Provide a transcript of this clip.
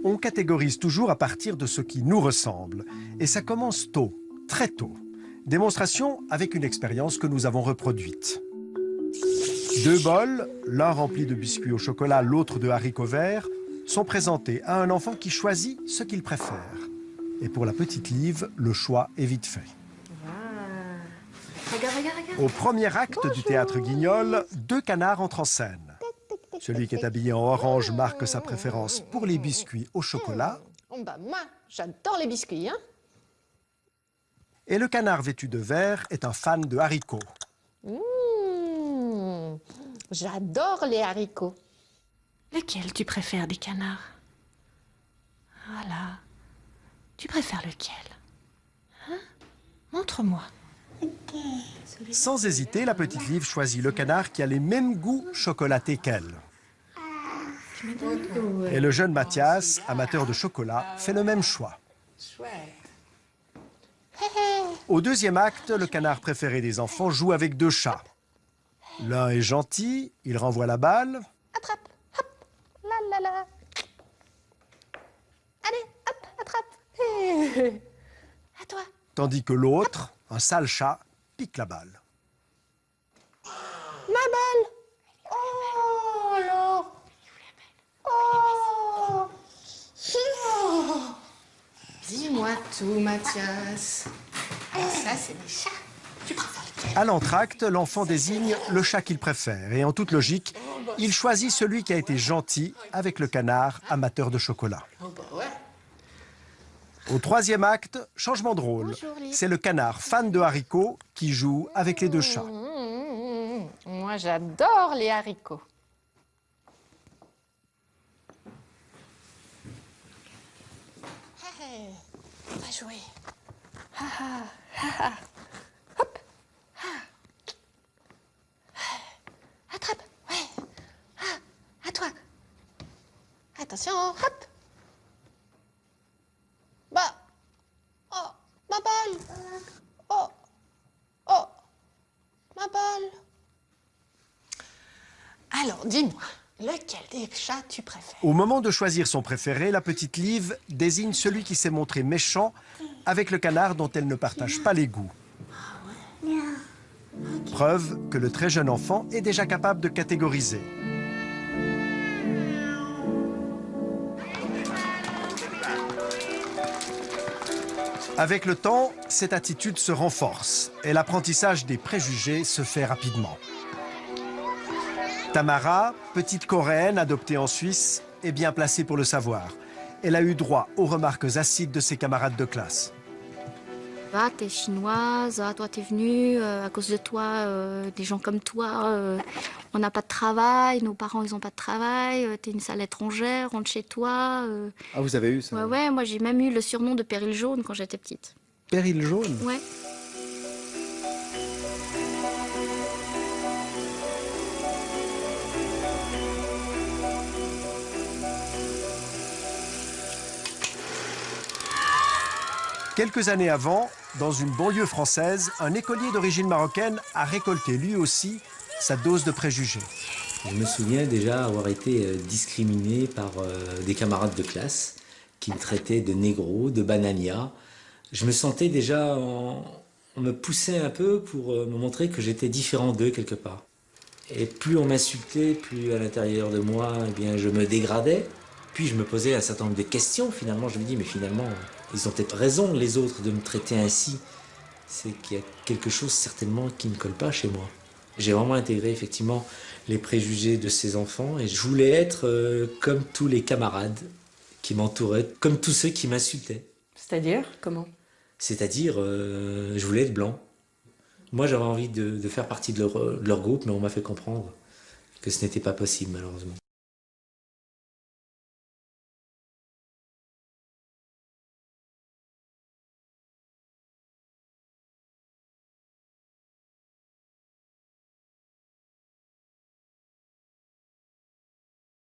On catégorise toujours à partir de ce qui nous ressemble. Et ça commence tôt, très tôt. Démonstration avec une expérience que nous avons reproduite. 2 bols, l'un rempli de biscuits au chocolat, l'autre de haricots verts, sont présentés à un enfant qui choisit ce qu'il préfère. Et pour la petite Liv, le choix est vite fait. Regarde, regarde, regarde. Au premier acte du théâtre Guignol, 2 canards entrent en scène. Celui qui est habillé en orange marque sa préférence pour les biscuits au chocolat. Bah, moi, j'adore les biscuits, hein. Et le canard vêtu de vert est un fan de haricots. J'adore les haricots. Lequel tu préfères des canards? Voilà. Tu préfères lequel? Hein? Montre-moi. Sans hésiter, la petite Liv choisit le canard qui a les mêmes goûts chocolatés qu'elle. Et le jeune Mathias, amateur de chocolat, fait le même choix. Au deuxième acte, le canard préféré des enfants joue avec 2 chats. L'un est gentil, il renvoie la balle. Attrape, hop, la la la. Allez, hop, attrape. À toi. Tandis que l'autre, un sale chat, pique la balle. Ma balle. Oh, alors. Oh. Dis-moi tout, Mathias. Ça, c'est des chats. Tu préfères lequel? À l'entracte, l'enfant désigne le chat qu'il préfère. Et en toute logique, il choisit celui qui a été gentil avec le canard amateur de chocolat. Oh, bah ouais. Au troisième acte, changement de rôle. C'est le canard fan de haricots qui joue avec les 2 chats. Moi, j'adore les haricots. Hey, on va jouer. Ha, ha, ha, ha. Hop. Ha. Attrape. Ouais. À toi. Attention. Hop. Bah. Oh, ma balle. Oh. Oh. Ma balle. Alors, dis-moi, lequel des chats tu préfères? Au moment de choisir son préféré, la petite Liv désigne celui qui s'est montré méchant avec le canard dont elle ne partage pas les goûts. Preuve que le très jeune enfant est déjà capable de catégoriser. Avec le temps, cette attitude se renforce et l'apprentissage des préjugés se fait rapidement. Tamara, petite Coréenne adoptée en Suisse, est bien placée pour le savoir. Elle a eu droit aux remarques acides de ses camarades de classe. Ah, t'es chinoise, ah, toi t'es venue, à cause de toi, des gens comme toi, on n'a pas de travail, nos parents ils ont pas de travail, t'es une sale étrangère, rentre chez toi. Ah, vous avez eu ça? Ouais, moi j'ai même eu le surnom de Péril jaune quand j'étais petite. Péril jaune? Ouais. Quelques années avant, dans une banlieue française, un écolier d'origine marocaine a récolté lui aussi sa dose de préjugés. Je me souviens déjà avoir été discriminé par des camarades de classe qui me traitaient de négro, de banania. Je me sentais déjà, on me poussait un peu pour me montrer que j'étais différent d'eux quelque part. Et plus on m'insultait, plus à l'intérieur de moi, eh bien, je me dégradais. Puis je me posais un certain nombre de questions. Finalement, je me dis, mais finalement, ils ont peut-être raison, les autres, de me traiter ainsi. C'est qu'il y a quelque chose certainement qui ne colle pas chez moi. J'ai vraiment intégré effectivement les préjugés de ces enfants et je voulais être comme tous les camarades qui m'entouraient, comme tous ceux qui m'insultaient. C'est-à-dire, comment? C'est-à-dire, je voulais être blanc. Moi, j'avais envie de faire partie de leur groupe, mais on m'a fait comprendre que ce n'était pas possible, malheureusement.